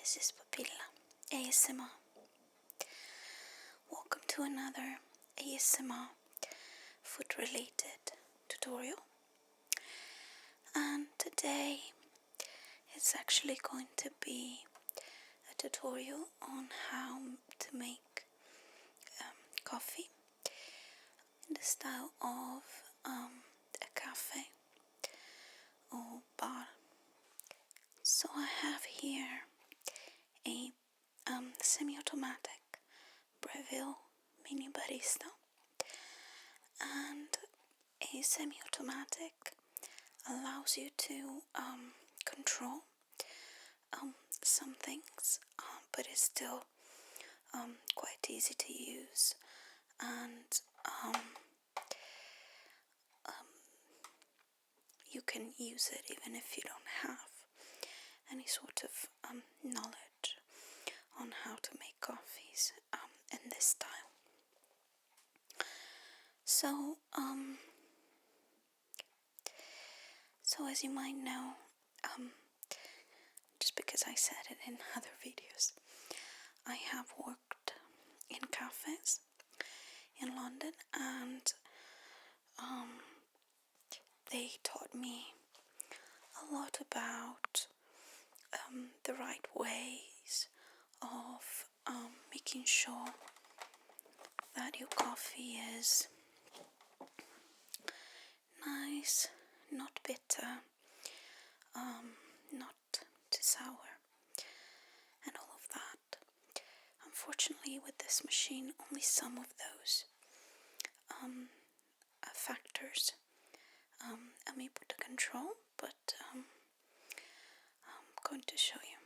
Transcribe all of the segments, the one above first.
This is Papilla ASMR. Welcome to another ASMR food related tutorial. And today it's actually going to be a tutorial on how to make coffee in the style of a cafe or bar. So I have here a semi-automatic Breville mini barista, and a semi-automatic allows you to control some things, but it's still quite easy to use, and you can use it even if you don't have any sort of knowledge on how to make coffees in this style. So as you might know, just because I said it in other videos, I have worked in cafes in London, and they taught me a lot about the right ways of making sure that your coffee is nice, not bitter, not too sour, and all of that. Unfortunately, with this machine, only some of those factors I'm able to control, but I'm going to show you.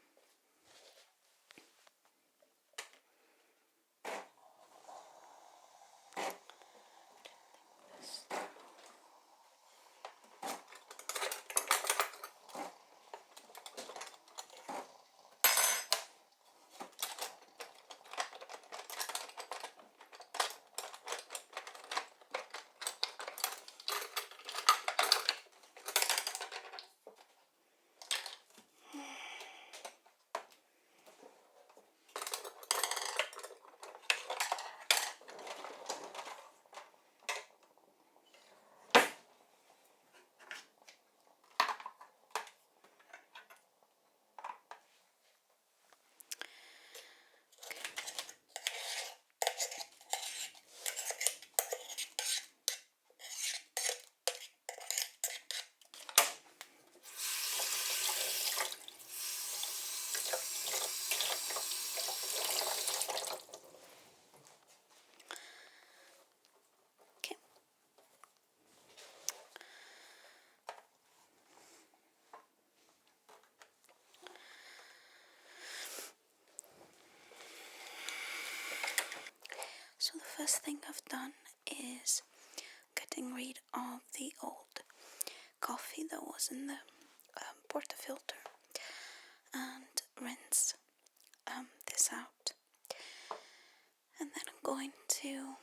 So the first thing I've done is getting rid of the old coffee that was in the portafilter, and rinse this out. And then I'm going to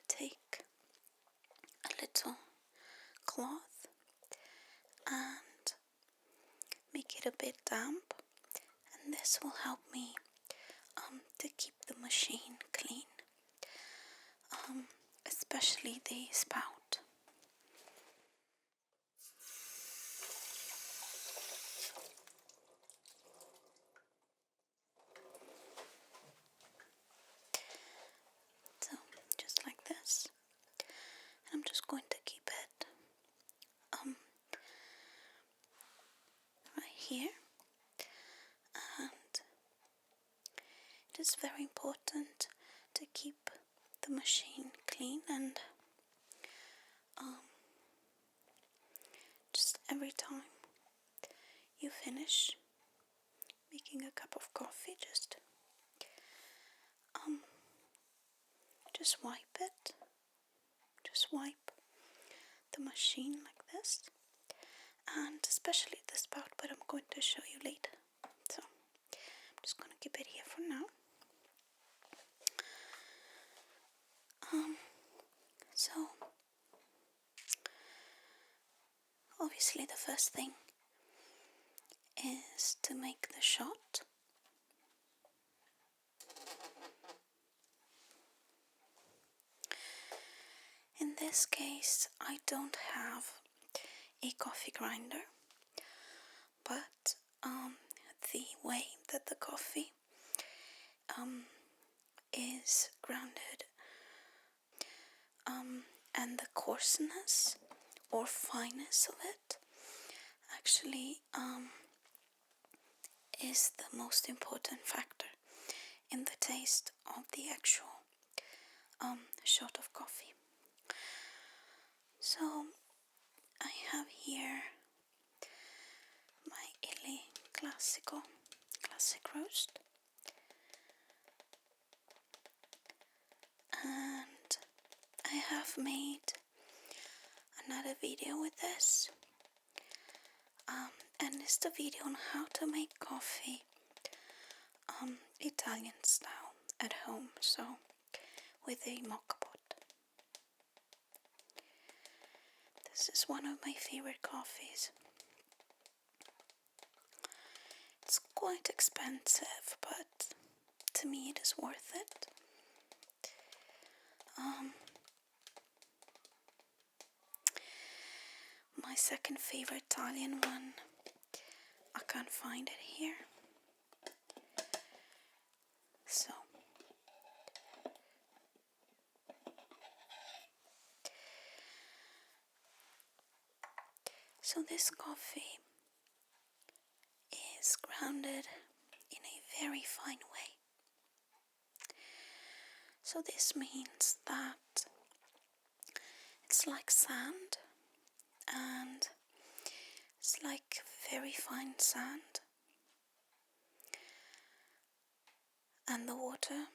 take a little cloth and make it a bit damp, and this will help me to keep the machine clean, especially the spout. So just like this, and I'm just going to keep it right here, and it is very important to keep the machine clean, and just every time you finish making a cup of coffee, just wipe it. Just wipe the machine like this, and especially the spout, but I'm going to show you later. So I'm just going to keep it here for now. So obviously the first thing is to make the shot. this case, I don't have a coffee grinder, but the way that the coffee is grounded and the coarseness or fineness of it actually is the most important factor in the taste of the actual shot of coffee. So I have here my Illy classic roast, and I have made another video with this, and it's the video on how to make coffee Italian style at home, so with a moka pot. This is one of my favorite coffees. It's quite expensive, but to me it is worth it. My second favorite Italian one, I can't find it here. So this coffee is grounded in a very fine way. So this means that it's like sand, and it's like very fine sand, and the water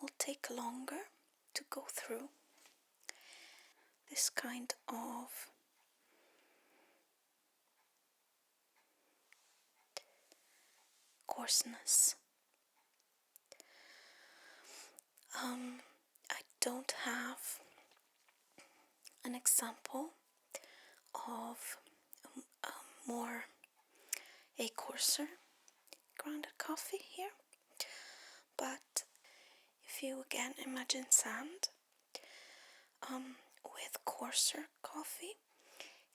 will take longer to go through this kind of coarseness. I don't have an example of a coarser grounded coffee here, but if you again imagine sand with coarser coffee,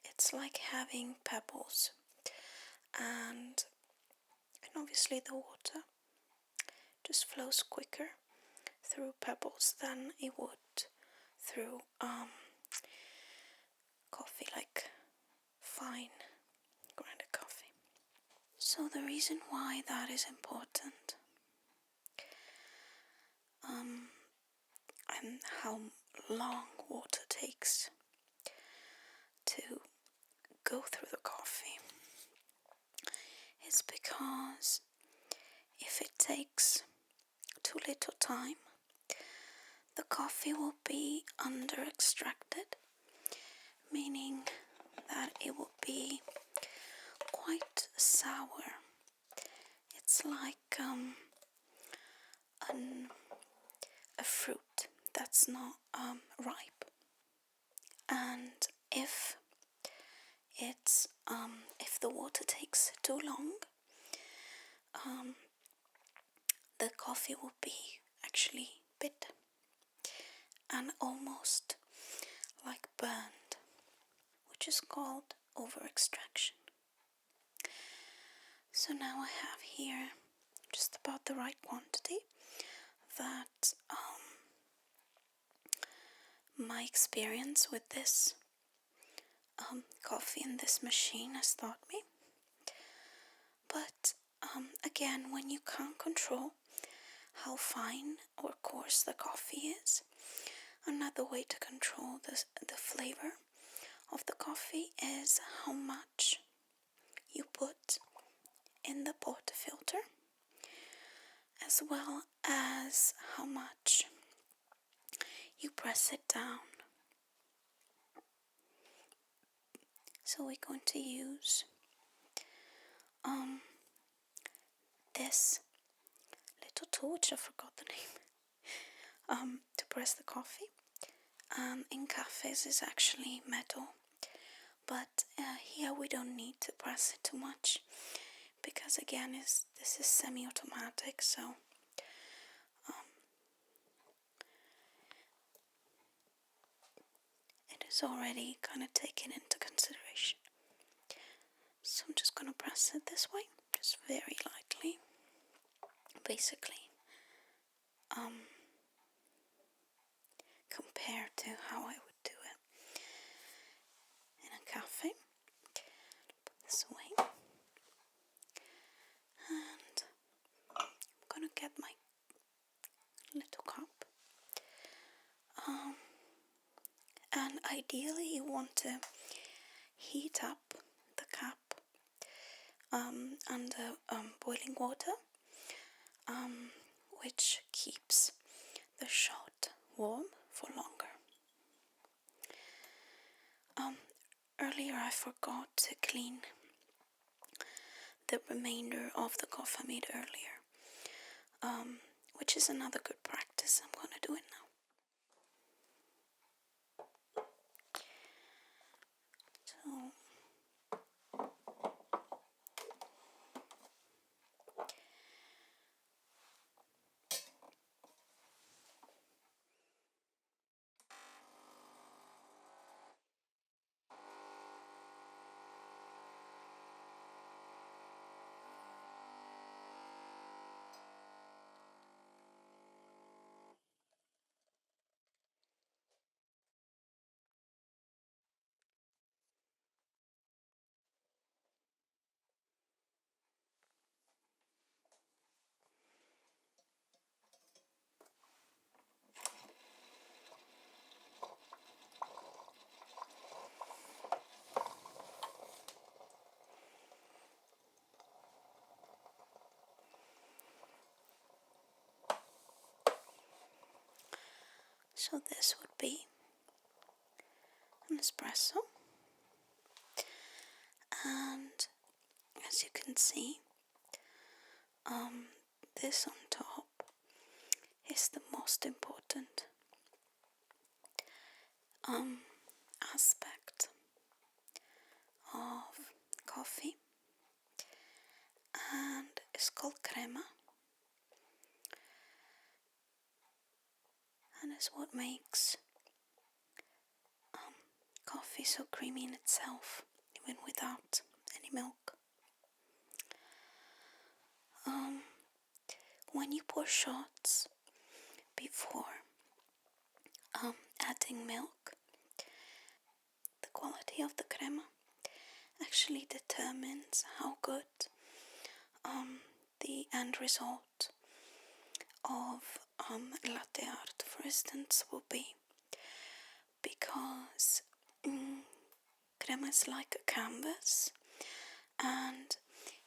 it's like having pebbles, and obviously the water just flows quicker through pebbles than it would through coffee, like fine grounded coffee. So the reason why that is important and how long water takes to go through the coffee is because if it takes too little time, the coffee will be under extracted, meaning that it will be quite sour. It's like a fruit that's not ripe, and if the water takes too long, the coffee will be actually bitter and almost like burned, which is called over extraction. So now I have here just about the right quantity that my experience with this coffee in this machine has taught me. But again, when you can't control how fine or coarse the coffee is, another way to control the flavor of the coffee is how much you put in the portafilter, as well as how much you press it down. So we're going to use this little tool, which I forgot the name, to press the coffee. In cafes it's actually metal, but here we don't need to press it too much, because again this is semi-automatic, so is already kind of taken into consideration. So I'm just going to press it this way, just very lightly. Basically, compared to how I would do it in a cafe. Put this away. And I'm going to get my little cup. And ideally you want to heat up the cup under boiling water, which keeps the shot warm for longer. Earlier I forgot to clean the remainder of the coffee I made earlier, which is another good practice. I'm going to do it now. So this would be an espresso, and as you can see, this on top is the most important aspect of coffee, and it's called crema, and it's what makes coffee so creamy in itself, even without any milk. When you pour shots before adding milk, the quality of the crema actually determines how good the end result of latte art, for instance, will be, because crema is like a canvas, and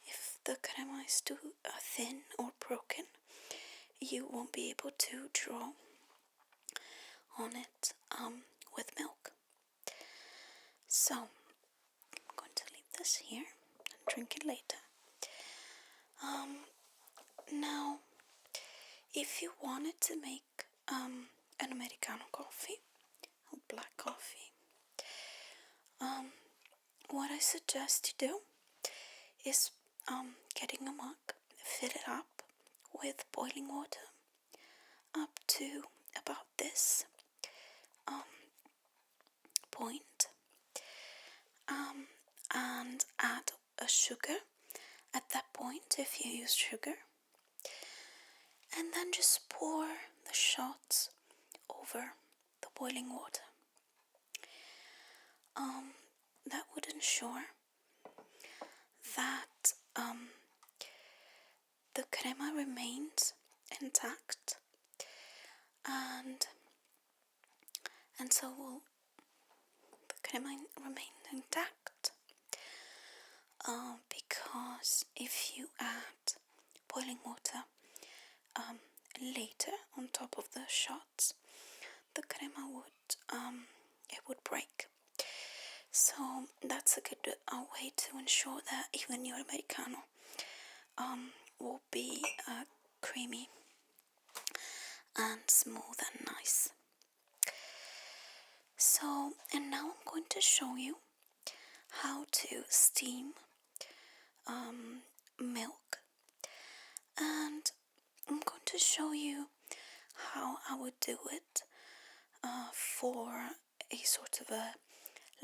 if the crema is too thin or broken, you won't be able to draw on it with milk. So I'm going to leave this here and drink it later. Now, if you wanted to make an Americano coffee or black coffee, what I suggest you do is getting a mug, fill it up with boiling water up to about this point, and add a sugar at that point if you use sugar, and then just pour the shots over the boiling water. That would ensure that the crema remains intact, and so will the crema remain intact, because if you add boiling water later on top of the shots, the crema would break. So that's a good way to ensure that even your Americano will be creamy and smooth and nice. So, and now I'm going to show you how to steam milk, and I'm going to show you how I would do it for a sort of a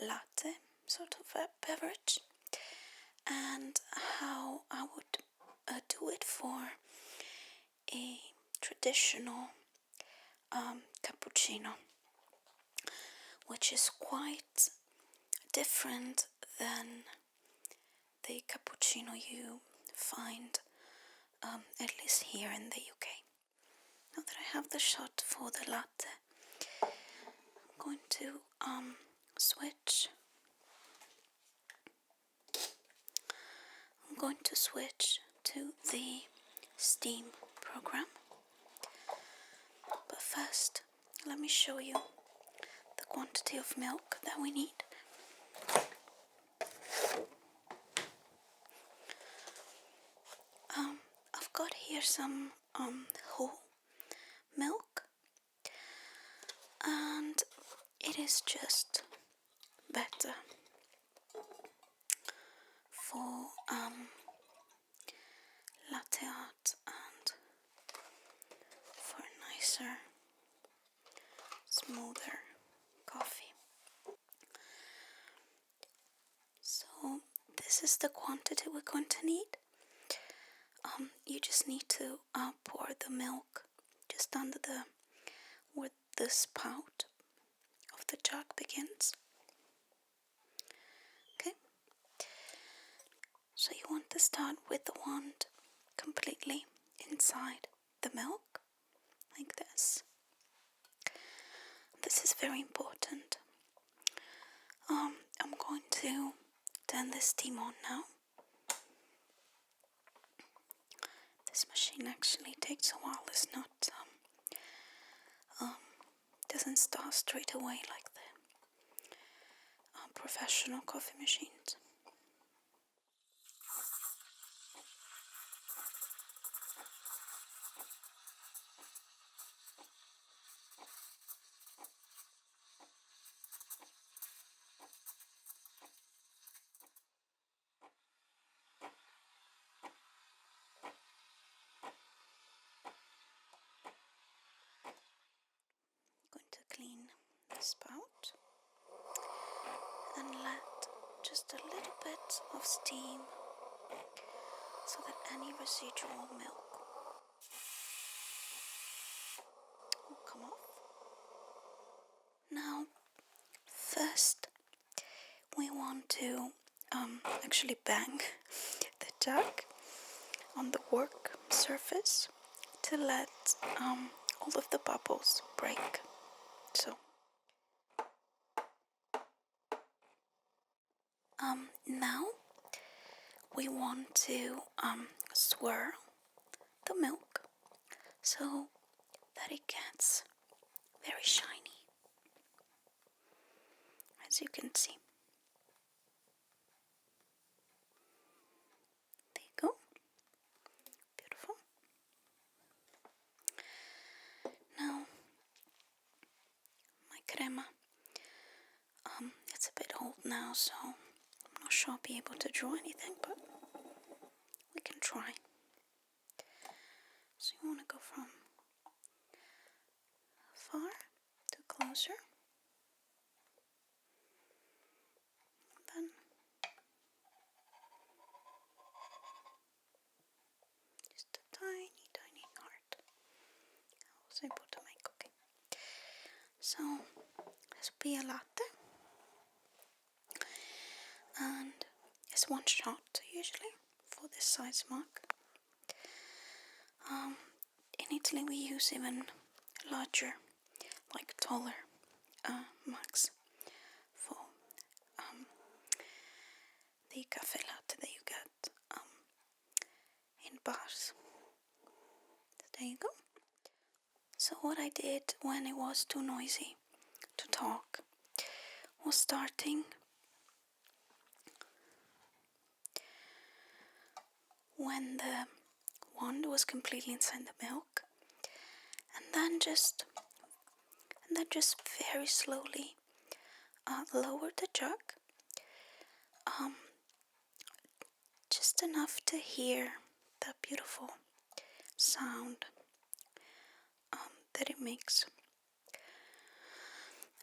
latte sort of a beverage, and how I would do it for a traditional cappuccino, which is quite different than the cappuccino you find at least here in the UK. Now that I have the shot for the latte, I'm going to switch. I'm going to switch to the steam program. But first, let me show you the quantity of milk that we need. I've got here some whole milk, and it is just better for latte art and for a nicer, smoother coffee. So this is the quantity we're going to need. You just need to pour the milk just under where the spout of the jug begins. Okay. So you want to start with the wand completely inside the milk, like this. This is very important. I'm going to turn the steam on now. This machine actually takes a while. It's not doesn't start straight away like the professional coffee machines. Going to clean the spout and let just a little bit of steam so that any residual milk will come off. Now, first we want to actually bang the jug on the work surface to let all of the bubbles break. So now we want to swirl the milk so that it gets very shiny, as you can see. There you go. Beautiful. Now my crema, it's a bit old now, so I'm not sure I'll be able to draw anything, but we can try. So you want to go from far to closer, and then just a tiny, tiny heart. I was able to make. Okay. So this will be a latte, and it's one shot usually for this size mug. In Italy we use even larger, like taller mugs for the cafe latte that you get in bars. So there you go. So what I did when it was too noisy to talk was starting when the wand was completely inside the milk, and then just very slowly lower the jug, just enough to hear that beautiful sound that it makes.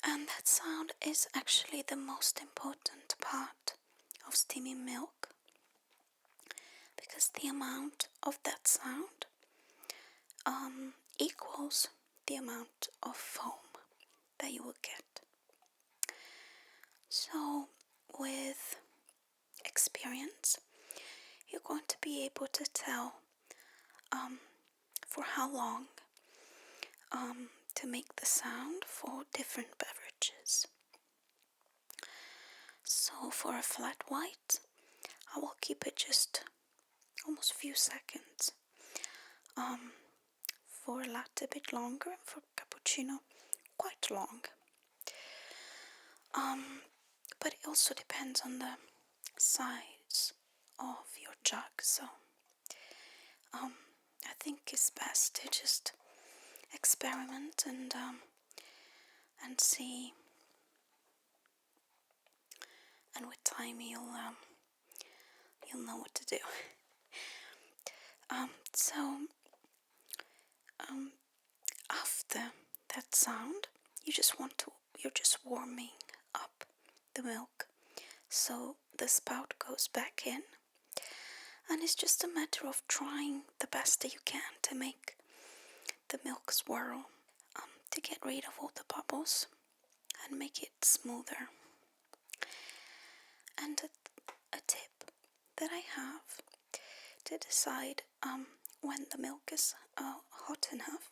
And that sound is actually the most important part of steaming milk, because the amount of that sound equals the amount of foam that you will get. So with experience, you're going to be able to tell for how long to make the sound for different beverages. So for a flat white, I will keep it just almost a few seconds. For latte a bit longer, and for cappuccino quite long. But it also depends on the size of your jug, so I think it's best to just experiment and see, and with time you'll know what to do. After that sound, you're just warming up the milk, so the spout goes back in, and it's just a matter of trying the best that you can to make the milk swirl, to get rid of all the bubbles and make it smoother. And a tip that I have to decide when the milk is hot enough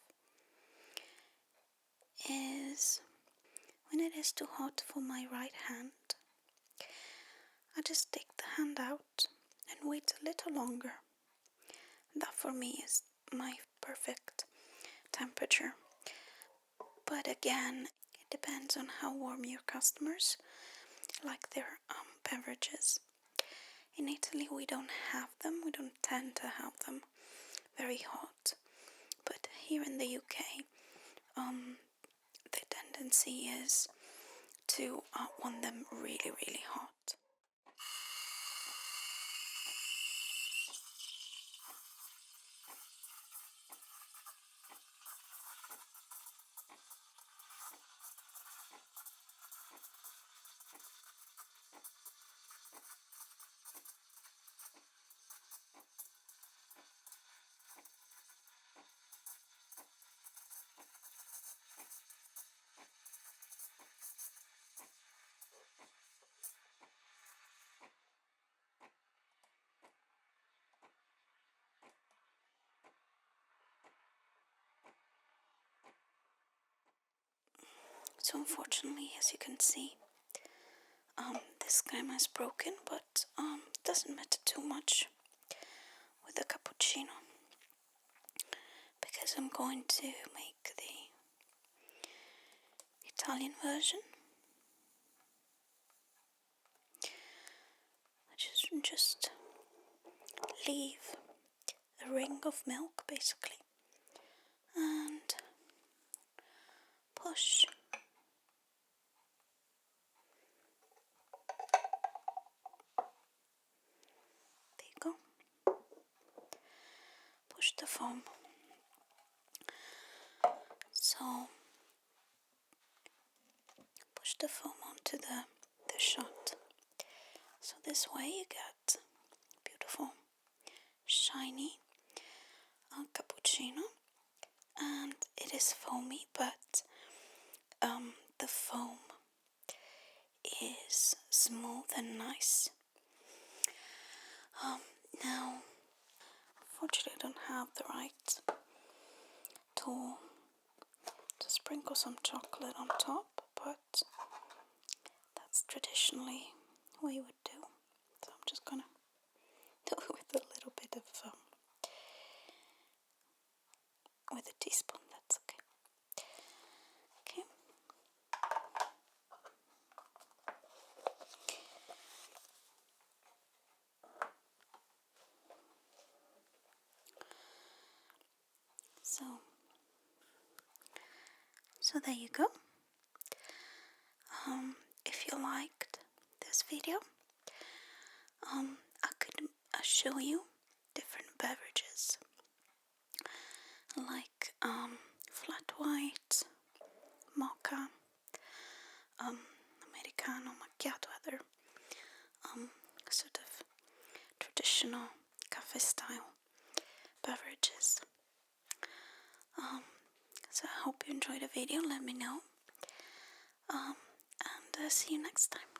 is when it is too hot for my right hand, I just take the hand out and wait a little longer. That for me is my perfect temperature. But again, it depends on how warm your customers like their beverages. In Italy we don't tend to have them very hot. But here in the UK, the tendency is to want them really, really hot. So unfortunately, as you can see, this crema is broken, but doesn't matter too much with the cappuccino, because I'm going to make the Italian version. I just leave a ring of milk basically and push. There you go. Push the foam. So push the foam onto the shot. So this way you get beautiful, shiny cappuccino, and it is foamy, but the foam is smooth and nice. Now, unfortunately, I don't have the right tool to sprinkle some chocolate on top, but that's traditionally what you would do. So I'm just gonna do it with a little bit of with a teaspoon. That's okay. Okay. So there you go. If you liked this video, I could show you different beverages like flat white, mocha, coffee style beverages. So I hope you enjoyed the video. Let me know. And see you next time.